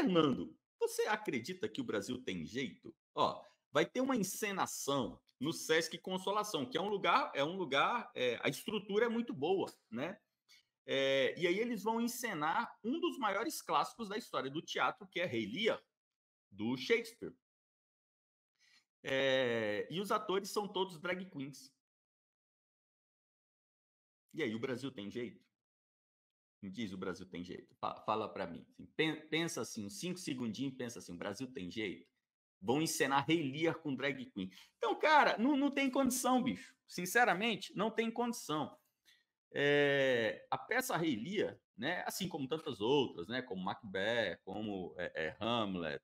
Fernando, você acredita que o Brasil tem jeito? Ó, vai ter uma encenação no Sesc Consolação, que a estrutura é muito boa, né? E aí eles vão encenar um dos maiores clássicos da história do teatro, que é Rei Lear, do Shakespeare. E os atores são todos drag queens. E aí, o Brasil tem jeito? Me diz, o Brasil tem jeito? Fala para mim. Assim, pensa assim, 5 segundinhos, pensa assim, o Brasil tem jeito? Vão encenar Rei Lear com drag queen. Então, cara, não tem condição, bicho. Sinceramente, não tem condição. A peça Rei Lear, né, assim como tantas outras, né, como Macbeth, como Hamlet,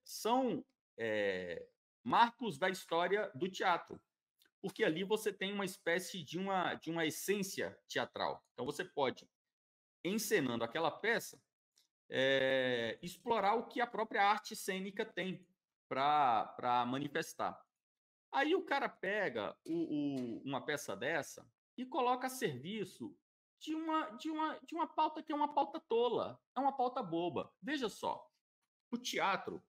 são marcos da história do teatro, porque ali você tem uma espécie de uma essência teatral. Então, você pode, encenando aquela peça, explorar o que a própria arte cênica tem para manifestar. Aí o cara pega uma peça dessa e coloca a serviço de uma pauta que é uma pauta tola, é uma pauta boba. Veja só, o teatro,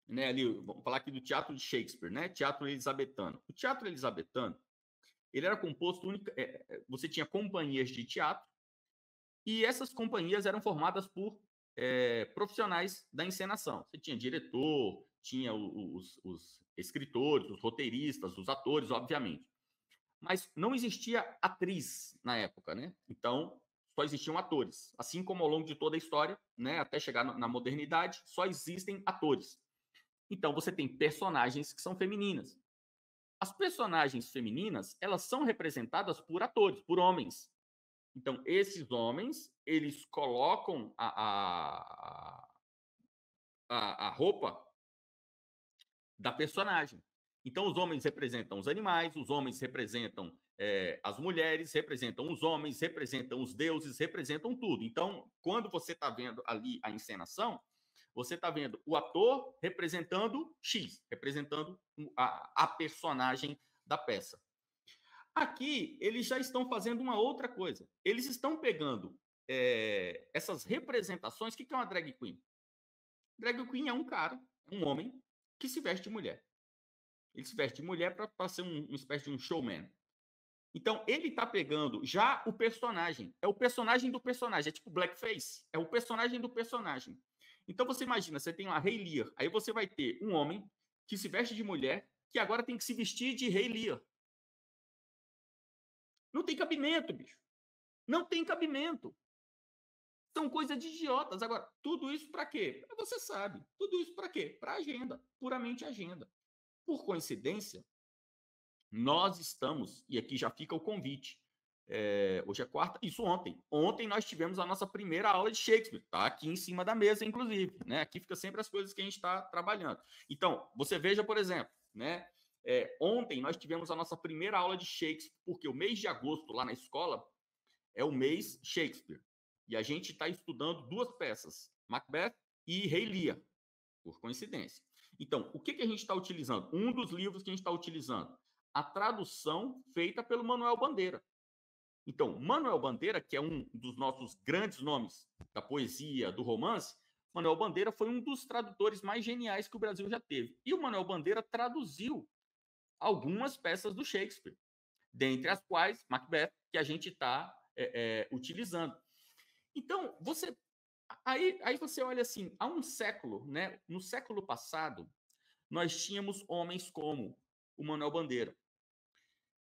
né, ali, vamos falar aqui do teatro de Shakespeare, né, teatro elisabetano. O teatro elisabetano, ele era composto, você tinha companhias de teatro, e essas companhias eram formadas por profissionais da encenação. Você tinha diretor, tinha os escritores, os roteiristas, os atores, obviamente. Mas não existia atriz na época, né? Então, só existiam atores. Assim como ao longo de toda a história, né, até chegar na modernidade, só existem atores. Então, você tem personagens que são femininas. As personagens femininas, elas são representadas por atores, por homens. Então, esses homens, eles colocam a roupa da personagem. Então, os homens representam os animais, os homens representam as mulheres, representam os homens, representam os deuses, representam tudo. Então, quando você está vendo ali a encenação, você está vendo o ator representando X, representando a personagem da peça. Aqui, eles já estão fazendo uma outra coisa. Eles estão pegando essas representações. O que é uma drag queen? Drag queen é um cara, um homem, que se veste de mulher. Ele se veste de mulher para ser uma espécie de um showman. Então, ele está pegando já o personagem. É o personagem do personagem. É tipo blackface. É o personagem do personagem. Então, você imagina, você tem lá Rei Lear. Aí você vai ter um homem que se veste de mulher, que agora tem que se vestir de Rei Lear. Não tem cabimento, bicho. Não tem cabimento. São coisas de idiotas. Agora, tudo isso para quê? Você sabe. Tudo isso para quê? Para agenda. Puramente agenda. Por coincidência, nós estamos, e aqui já fica o convite, hoje é quarta, isso ontem. Ontem nós tivemos a nossa primeira aula de Shakespeare, tá aqui em cima da mesa, inclusive, né? Aqui fica sempre as coisas que a gente está trabalhando. Então, você veja, por exemplo, né? Ontem nós tivemos a nossa primeira aula de Shakespeare, porque o mês de agosto lá na escola é o mês Shakespeare. E a gente está estudando duas peças, Macbeth e Rei Lear, por coincidência. Então, o que a gente está utilizando? Um dos livros que a gente está utilizando, a tradução feita pelo Manuel Bandeira. Então, Manuel Bandeira, que é um dos nossos grandes nomes da poesia, do romance, Manuel Bandeira foi um dos tradutores mais geniais que o Brasil já teve. E o Manuel Bandeira traduziu algumas peças do Shakespeare, dentre as quais Macbeth, que a gente está utilizando. Então, aí você olha assim, há um século, né? No século passado, nós tínhamos homens como o Manuel Bandeira.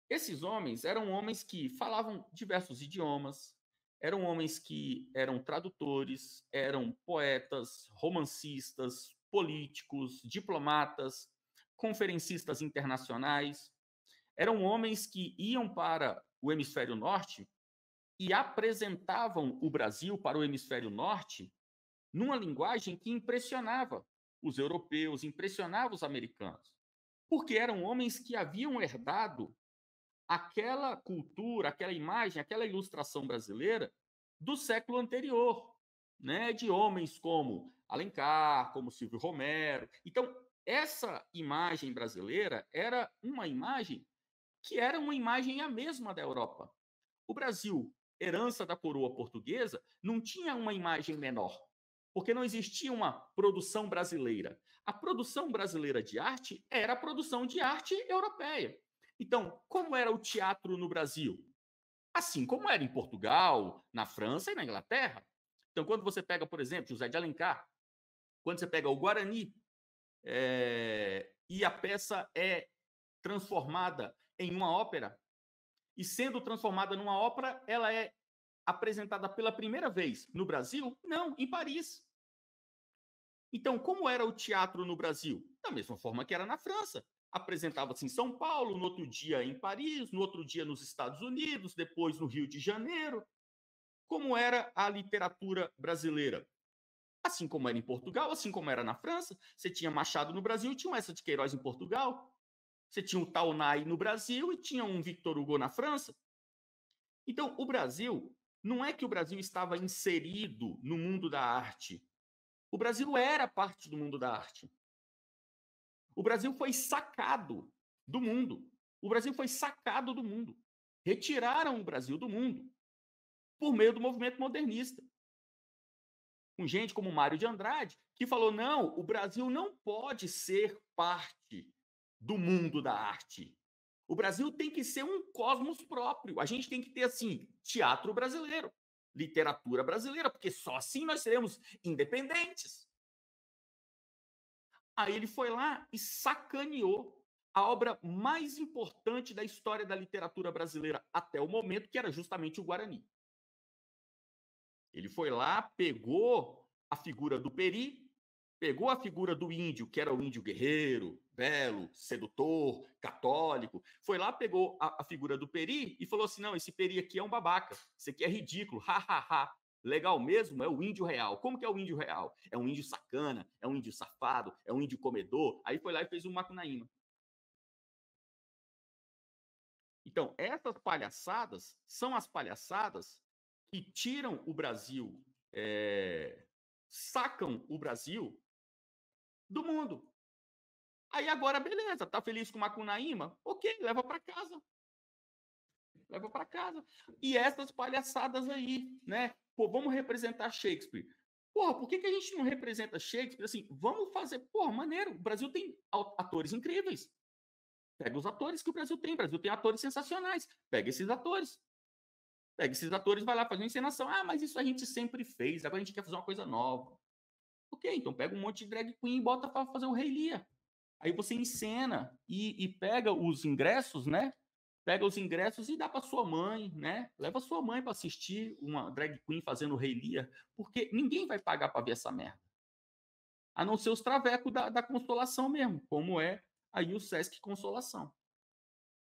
Esses homens eram homens que falavam diversos idiomas, eram homens que eram tradutores, eram poetas, romancistas, políticos, diplomatas, conferencistas internacionais. Eram homens que iam para o hemisfério norte e apresentavam o Brasil para o hemisfério norte numa linguagem que impressionava os europeus, impressionava os americanos, porque eram homens que haviam herdado aquela cultura, aquela imagem, aquela ilustração brasileira do século anterior, né? De homens como Alencar, como Silvio Romero. Então, essa imagem brasileira era uma imagem que era uma imagem a mesma da Europa. O Brasil, herança da coroa portuguesa, não tinha uma imagem menor. porque não existia uma produção brasileira. A produção brasileira de arte era a produção de arte europeia. Então, como era o teatro no Brasil? Assim como era em Portugal, na França e na Inglaterra. Então, quando você pega, por exemplo, José de Alencar, quando você pega o Guarani, e a peça é transformada em uma ópera, e sendo transformada numa ópera, ela é apresentada pela primeira vez no Brasil? Não, em Paris. Então, como era o teatro no Brasil? Da mesma forma que era na França. Apresentava-se em São Paulo, no outro dia em Paris, no outro dia nos Estados Unidos, depois no Rio de Janeiro. Como era a literatura brasileira? Assim como era em Portugal, assim como era na França. Você tinha Machado no Brasil e tinha um Essa de Queiroz em Portugal. Você tinha o Taunay no Brasil e tinha um Victor Hugo na França. Então, o Brasil, não é que o Brasil estava inserido no mundo da arte. O Brasil era parte do mundo da arte. O Brasil foi sacado do mundo. O Brasil foi sacado do mundo. Retiraram o Brasil do mundo por meio do movimento modernista. Com gente como Mário de Andrade, que falou: não, o Brasil não pode ser parte do mundo da arte. O Brasil tem que ser um cosmos próprio. A gente tem que ter, assim, teatro brasileiro, literatura brasileira, porque só assim nós seremos independentes. Aí ele foi lá e sacaneou a obra mais importante da história da literatura brasileira até o momento, que era justamente o Guarani. Ele foi lá, pegou a figura do Peri, pegou a figura do índio, que era o índio guerreiro, belo, sedutor, católico, foi lá, pegou a figura do Peri e falou assim: não, esse Peri aqui é um babaca, isso aqui é ridículo, ha. Legal mesmo é o índio real. Como que é o índio real? É um índio sacana, é um índio safado, é um índio comedor. Aí foi lá e fez um Macunaíma. Então, essas palhaçadas são as palhaçadas que tiram o Brasil, sacam o Brasil do mundo. Aí agora, beleza, tá feliz com Macunaíma? Ok, leva para casa. Leva para casa. E essas palhaçadas aí, né? Pô, vamos representar Shakespeare. Porra, por que a gente não representa Shakespeare assim? Vamos fazer, porra, maneiro. O Brasil tem atores incríveis. Pega os atores que o Brasil tem. O Brasil tem atores sensacionais. Pega esses atores. Pega esses atores, vai lá fazer uma encenação. Ah, mas isso a gente sempre fez. Agora a gente quer fazer uma coisa nova. Ok, então pega um monte de drag queen e bota para fazer o Rei Lear. Aí você encena e pega os ingressos, né? Pega os ingressos e dá para sua mãe, né? Leva sua mãe para assistir uma drag queen fazendo o Rei Lear, porque ninguém vai pagar para ver essa merda. A não ser os travecos da Consolação mesmo, como é aí o Sesc Consolação.